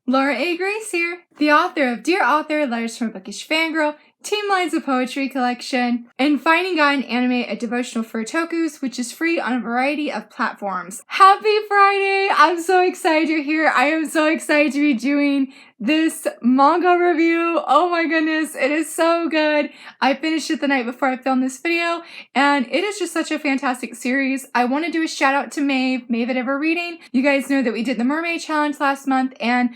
Laura A. Grace here, the author of Dear Author, Letters from a Bookish Fangirl, Team Lines of Poetry Collection, and Finding God in Anime, a devotional for otakus, which is free on a variety of platforms. Happy Friday! I'm so excited you're here. I am so excited to be doing this manga review. Oh my goodness, it is so good. I finished it the night before I filmed this video, and it is just such a fantastic series. I want to do a shout out to Maeve at Ever Reading. You guys know that we did the Mermaid Challenge last month, and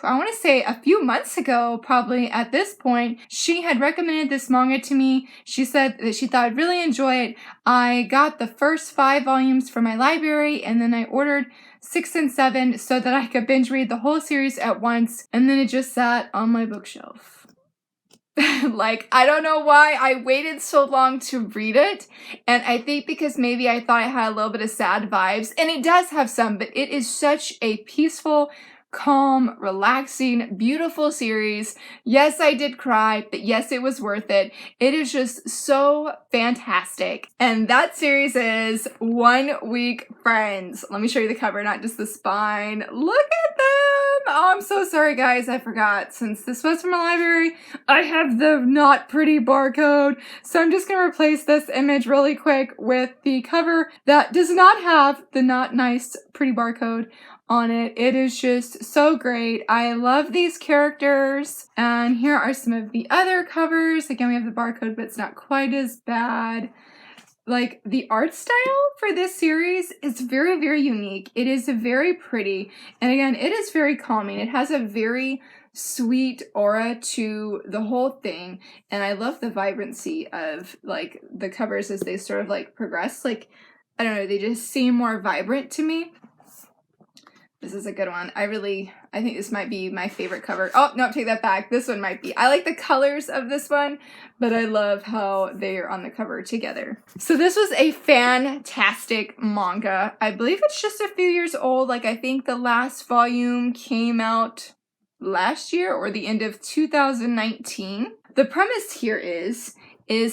I want to say a few months ago, probably at this point, she had recommended this manga to me. She said that she thought I'd really enjoy it. I got the first 5 volumes from my library, and then I ordered 6 and 7 so that I could binge read the whole series at once, and then it just sat on my bookshelf. Like, I don't know why I waited so long to read it, and I think because maybe I thought I had a little bit of sad vibes, and it does have some, but it is such a peaceful, calm, relaxing, beautiful series. Yes, I did cry, but yes, it was worth it. It is just so fantastic. And that series is 1 Week Friends. Let me show you the cover, not just the spine. Look at them! Oh, I'm so sorry, guys. I forgot. Since this was from a library, I have the not pretty barcode. So I'm just going to replace this image really quick with the cover that does not have the not nice pretty barcode on it. It is just so great. I love these characters. And here are some of the other covers. Again, we have the barcode, but it's not quite as bad. Like, the art style for this series is very, very unique. It is very pretty. And again, it is very calming. It has a very sweet aura to the whole thing. And I love the vibrancy of, like, the covers as they sort of, like, progress. Like, I don't know, they just seem more vibrant to me. This is a good one. I think this might be my favorite cover. Oh, no, take that back. This one might be. I like the colors of this one, but I love how they are on the cover together. So this was a fantastic manga. I believe it's just a few years old. Like, I think the last volume came out last year or the end of 2019. The premise here is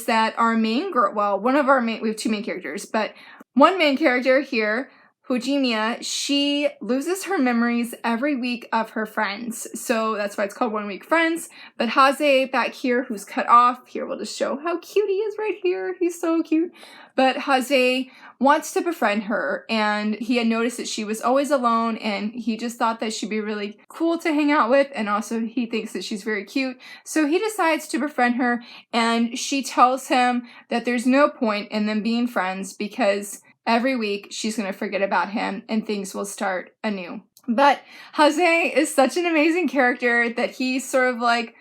that our main girl, well, we have 2 main characters, but one main character here, Hajime, she loses her memories every week of her friends. So that's why it's called 1 Week Friends. But Haze back here, who's cut off, here we'll just show how cute he is right here. He's so cute. But Haze wants to befriend her, and he had noticed that she was always alone, and he just thought that she'd be really cool to hang out with, and also he thinks that she's very cute. So he decides to befriend her, and she tells him that there's no point in them being friends because every week, she's going to forget about him and things will start anew. But Haze is such an amazing character that he's sort of like,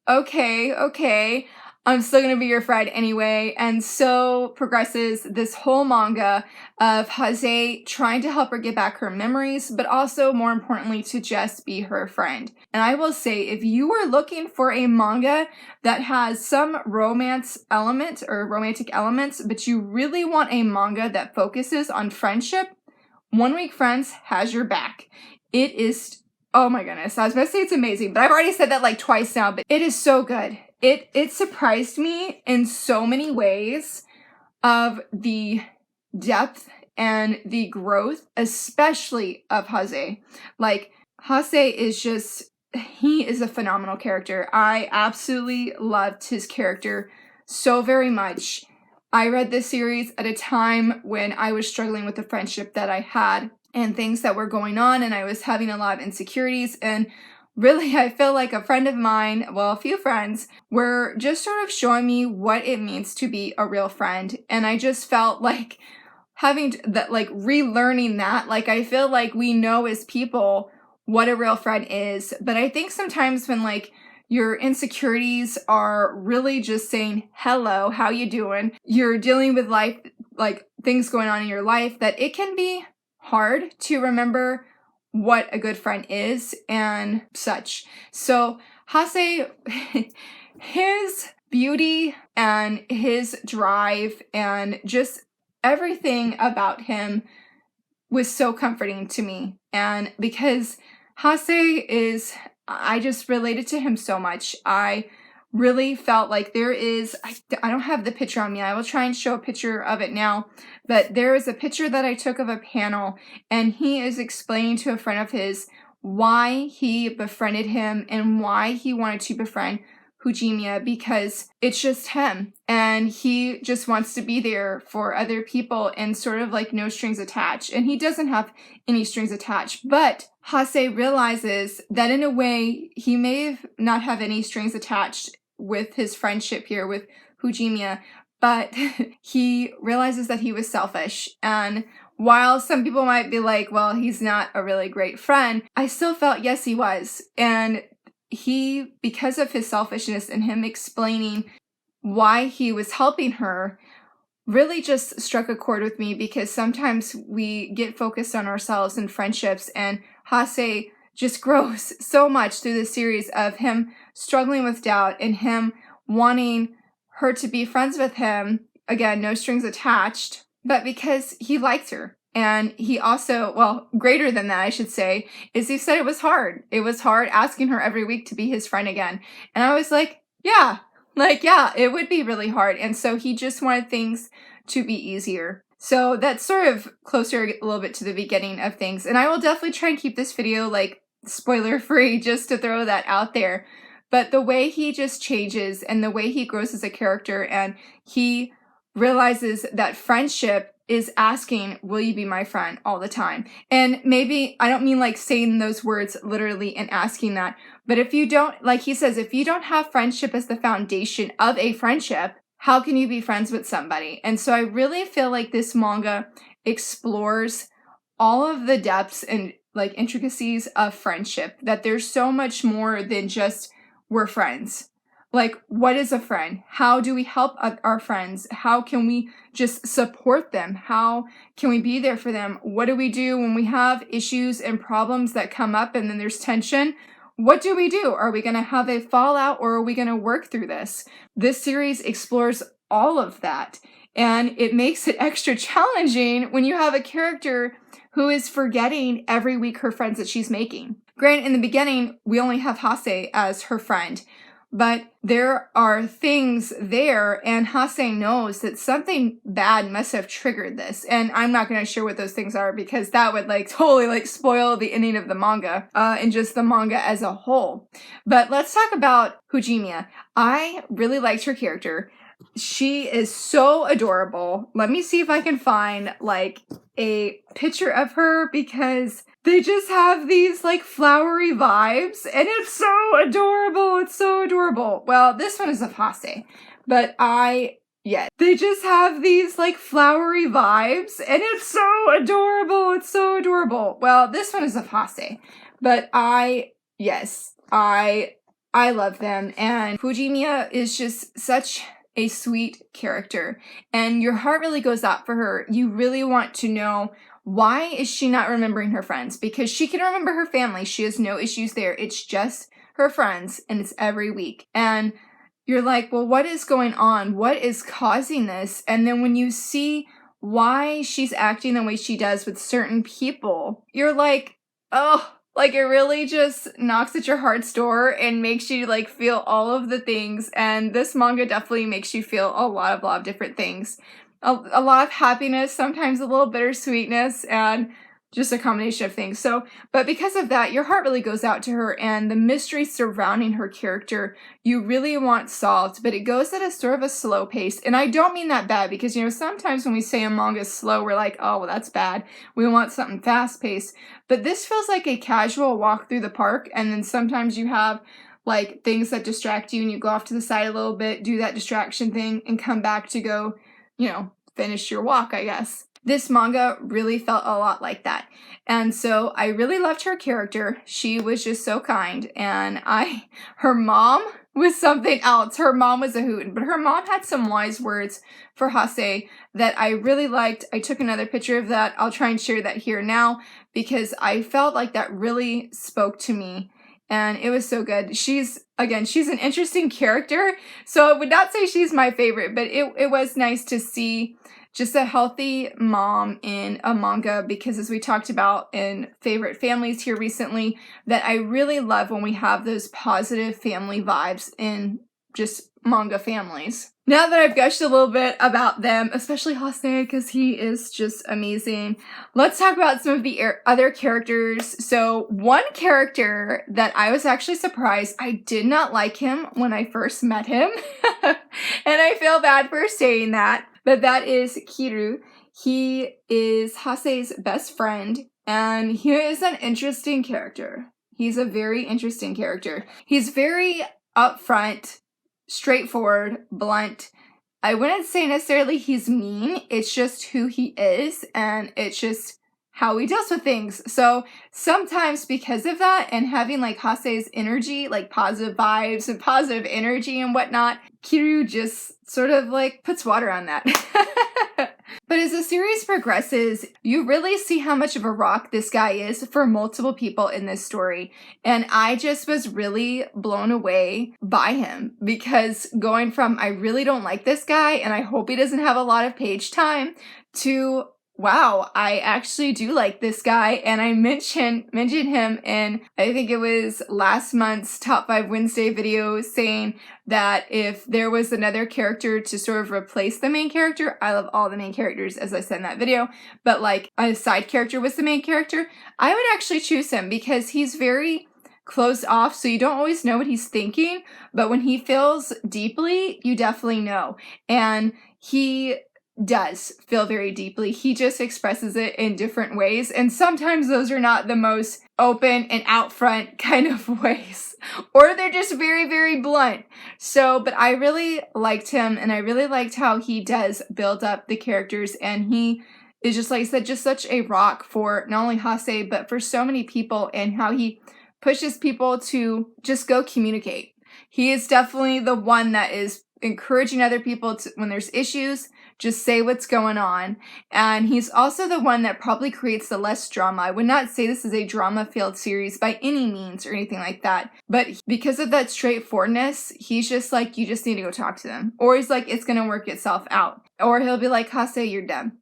okay, I'm still going to be your friend anyway. And so progresses this whole manga of Haze trying to help her get back her memories, but also, more importantly, to just be her friend. And I will say, if you are looking for a manga that has some romance element or romantic elements, but you really want a manga that focuses on friendship, 1 Week Friends has your back. It is, oh my goodness, I was going to say it's amazing, but I've already said that like twice now, but it is so good. It surprised me in so many ways of the depth and the growth, especially of Haze. Like, Haze is just, he is a phenomenal character. I absolutely loved his character so very much. I read this series at a time when I was struggling with the friendship that I had and things that were going on, and I was having a lot of insecurities, and really, I feel like a friend of mine, well, a few friends, were just sort of showing me what it means to be a real friend. And I just felt like relearning that. Like, I feel like we know as people what a real friend is. But I think sometimes when, like, your insecurities are really just saying, hello, how you doing? You're dealing with life, like, things going on in your life, that it can be hard to remember what a good friend is and such. So Haze, his beauty and his drive and just everything about him was so comforting to me. And because Haze I just related to him so much. I really felt like there is, I don't have the picture on me. I will try and show a picture of it now. But there is a picture that I took of a panel, and he is explaining to a friend of his why he befriended him and why he wanted to befriend Hajime, because it's just him and he just wants to be there for other people and sort of like no strings attached. And he doesn't have any strings attached, but Hase realizes that in a way he may not have any strings attached with his friendship here with Hajime, but he realizes that he was selfish. And while some people might be like, well, he's not a really great friend, I still felt, yes, he was. And he, because of his selfishness and him explaining why he was helping her, really just struck a chord with me, because sometimes we get focused on ourselves and friendships, and Hase just grows so much through this series of him struggling with doubt and him wanting her to be friends with him. Again, no strings attached, but because he likes her. And he also, well, greater than that, I should say, is he said it was hard. It was hard asking her every week to be his friend again. And I was like, yeah, it would be really hard. And so he just wanted things to be easier. So that's sort of closer a little bit to the beginning of things. And I will definitely try and keep this video like spoiler free, just to throw that out there. But the way he just changes and the way he grows as a character, and he realizes that friendship is asking, will you be my friend, all the time? And maybe, I don't mean like saying those words literally and asking that, but if you don't, like he says, if you don't have friendship as the foundation of a friendship, how can you be friends with somebody? And so I really feel like this manga explores all of the depths and like intricacies of friendship, that there's so much more than just we're friends. Like, what is a friend? How do we help our friends? How can we just support them? How can we be there for them? What do we do when we have issues and problems that come up and then there's tension? What do we do? Are we going to have a fallout, or are we going to work through this? This series explores all of that, and it makes it extra challenging when you have a character who is forgetting every week her friends that she's making. Granted, in the beginning, we only have Hase as her friend, but there are things there, and Hase knows that something bad must have triggered this. And I'm not going to share what those things are, because that would like totally like spoil the ending of the manga, and just the manga as a whole. But let's talk about Hajime. I really liked her character. She is so adorable. Let me see if I can find like a picture of her, because they just have these like flowery vibes, and it's so adorable. It's so adorable. Well, this one is of Hase, but they just have these like flowery vibes, and it's so adorable. It's so adorable. Well, this one is of Hase, but I love them. And Fujimiya is just such a sweet character, and your heart really goes out for her. You really want to know, why is she not remembering her friends? Because she can remember her family. She has no issues there. It's just her friends, and it's every week. And you're like, well, what is going on? What is causing this? And then when you see why she's acting the way she does with certain people, you're like, oh, like it really just knocks at your heart's door and makes you like feel all of the things. And this manga definitely makes you feel a lot of different things. A lot of happiness, sometimes a little bittersweetness, and just a combination of things. So, but because of that, your heart really goes out to her, and the mystery surrounding her character, you really want solved, but it goes at a sort of a slow pace. And I don't mean that bad, because, you know, sometimes when we say a manga is slow, we're like, oh, well, that's bad. We want something fast paced. But this feels like a casual walk through the park, and then sometimes you have like things that distract you, and you go off to the side a little bit, do that distraction thing, and come back to go, you know, finish your walk, I guess. This manga really felt a lot like that. And so I really loved her character. She was just so kind. And her mom was something else. Her mom was a hoot. But her mom had some wise words for Hase that I really liked. I took another picture of that. I'll try and share that here now, because I felt like that really spoke to me. And it was so good. She's an interesting character. So I would not say she's my favorite, but it was nice to see just a healthy mom in a manga, because as we talked about in favorite families here recently, that I really love when we have those positive family vibes in just manga families. Now that I've gushed a little bit about them, especially Hase, because he is just amazing, let's talk about some of the other characters. So one character that I was actually surprised, I did not like him when I first met him. And I feel bad for saying that, but that is Kiru. He is Hase's best friend, and he is an interesting character. He's a very interesting character. He's very upfront, straightforward, blunt. I wouldn't say necessarily he's mean. It's just who he is, and it's just how he deals with things. So sometimes because of that and having like Hase's energy, like positive vibes and positive energy and whatnot, Kiru just sort of like puts water on that. But as the series progresses, you really see how much of a rock this guy is for multiple people in this story. And I just was really blown away by him, because going from I really don't like this guy and I hope he doesn't have a lot of page time to wow, I actually do like this guy. And I mentioned him in, I think it was last month's Top 5 Wednesday video, saying that if there was another character to sort of replace the main character, I love all the main characters, as I said in that video, but like a side character was the main character, I would actually choose him, because he's very closed off, so you don't always know what he's thinking, but when he feels deeply, you definitely know. And he does feel very deeply. He just expresses it in different ways, and sometimes those are not the most open and out front kind of ways, or they're just very, very blunt. So, but I really liked him, and I really liked how he does build up the characters, and he is just, like I said, just such a rock for not only Hase, but for so many people, and how he pushes people to just go communicate. He is definitely the one that is encouraging other people to, when there's issues, just say what's going on. And he's also the one that probably creates the less drama. I would not say this is a drama-filled series by any means or anything like that. But because of that straightforwardness, he's just like, you just need to go talk to them. Or he's like, it's going to work itself out. Or he'll be like, Hase, you're dumb.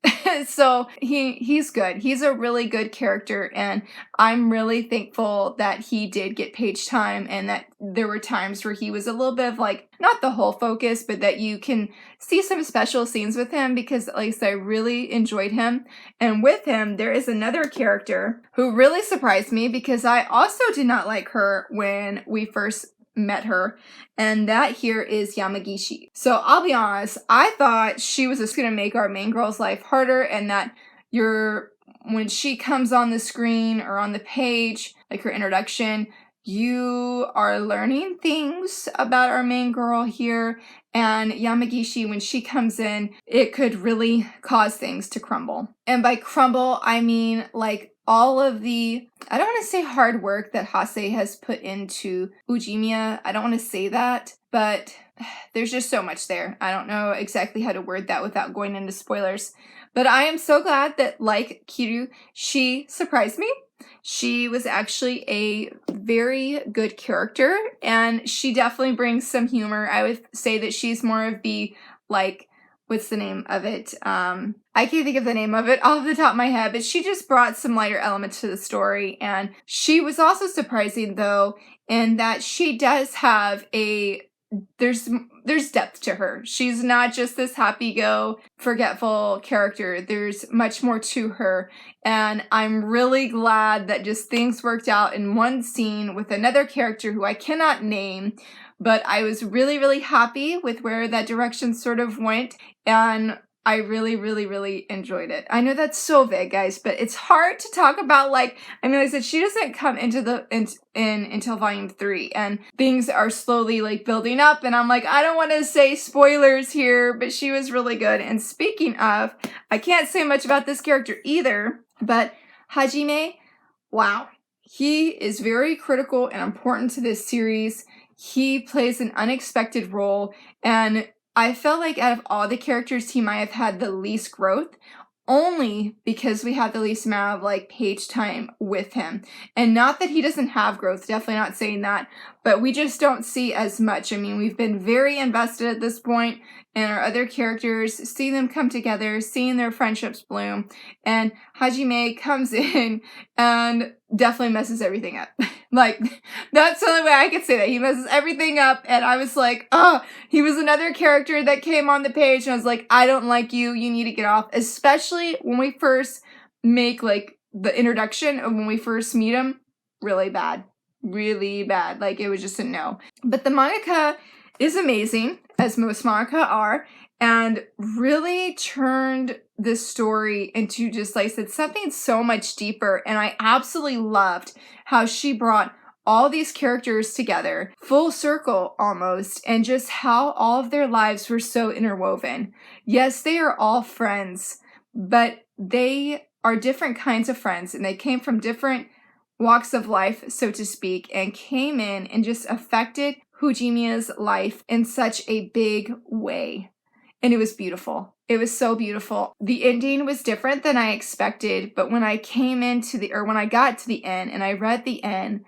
So he's good. He's a really good character, and I'm really thankful that he did get page time, and that there were times where he was a little bit of like, not the whole focus, but that you can see some special scenes with him, because at least I really enjoyed him. And with him, there is another character who really surprised me, because I also did not like her when we first met her, and that here is Yamagishi. So I'll be honest, I thought she was just gonna make our main girl's life harder, and that when she comes on the screen or on the page, like her introduction, you are learning things about our main girl here, and Yamagishi, when she comes in, it could really cause things to crumble. And by crumble, I mean like all of the, I don't want to say hard work that Hase has put into Ujimiya. I don't want to say that, but there's just so much there. I don't know exactly how to word that without going into spoilers. But I am so glad that, like Kiru, she surprised me. She was actually a very good character, and she definitely brings some humor. I would say that she's more of the, like, what's the name of it? I can't think of the name of it off the top of my head, but she just brought some lighter elements to the story. And she was also surprising, though, in that she does have there's depth to her. She's not just this happy-go, forgetful character. There's much more to her. And I'm really glad that just things worked out in one scene with another character who I cannot name, but I was really, really happy with where that direction sort of went, and I really, really, really enjoyed it. I know that's so vague, guys, but it's hard to talk about, like I said, she doesn't come into until volume 3, and things are slowly like building up, and I'm like, I don't want to say spoilers here, but she was really good. And speaking of, I can't say much about this character either, but Hajime, wow. He is very critical and important to this series. He plays an unexpected role, and I felt like out of all the characters, he might have had the least growth, only because we have the least amount of like page time with him. And not that he doesn't have growth, definitely not saying that, but we just don't see as much. I mean, we've been very invested at this point in our other characters, seeing them come together, seeing their friendships bloom, and Hajime comes in and definitely messes everything up. Like, that's the only way I could say that. He messes everything up, and I was like, oh, he was another character that came on the page, and I was like, I don't like you, you need to get off. Especially when we first make, like, the introduction of when we first meet him. Really bad. Really bad. Like, it was just a no. But the mangaka is amazing, as most mangaka are, and really turned this story into just, like I said, something so much deeper. And I absolutely loved how she brought all these characters together, full circle almost, and just how all of their lives were so interwoven. Yes, they are all friends, but they are different kinds of friends, and they came from different walks of life, so to speak, and came in and just affected Hajime's life in such a big way. And it was beautiful. It was so beautiful. The ending was different than I expected, but when I when I got to the end and I read the end,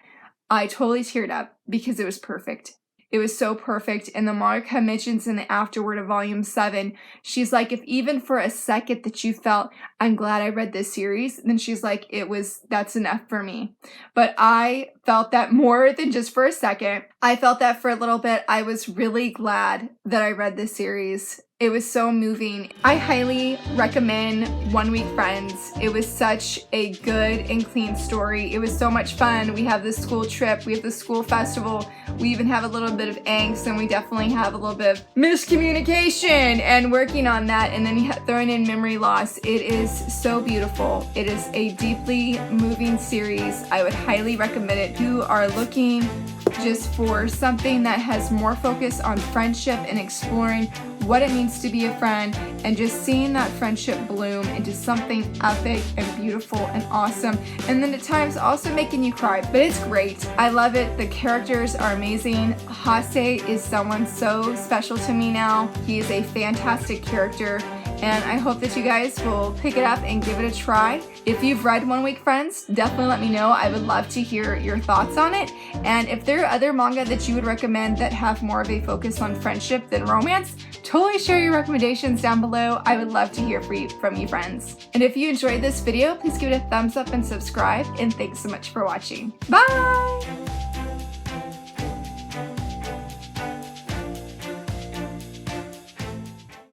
I totally teared up because it was perfect. It was so perfect. And the mangaka mentions in the afterword of volume 7, she's like, if even for a second that you felt, I'm glad I read this series, then she's like, that's enough for me. But I felt that more than just for a second. I felt that for a little bit. I was really glad that I read this series. It was so moving. I highly recommend 1 Week Friends. It was such a good and clean story. It was so much fun. We have the school trip, we have the school festival, we even have a little bit of angst, and we definitely have a little bit of miscommunication and working on that, and then throwing in memory loss. It is so beautiful. It is a deeply moving series. I would highly recommend it. If you are looking just for something that has more focus on friendship and exploring what it means to be a friend, and just seeing that friendship bloom into something epic and beautiful and awesome, and then at times also making you cry, but it's great. I love it. The characters are amazing. Hase is someone so special to me now. He is a fantastic character, and I hope that you guys will pick it up and give it a try. If you've read 1 Week Friends, definitely let me know. I would love to hear your thoughts on it. And if there are other manga that you would recommend that have more of a focus on friendship than romance, totally share your recommendations down below. I would love to hear from you friends. And if you enjoyed this video, please give it a thumbs up and subscribe. And thanks so much for watching. Bye!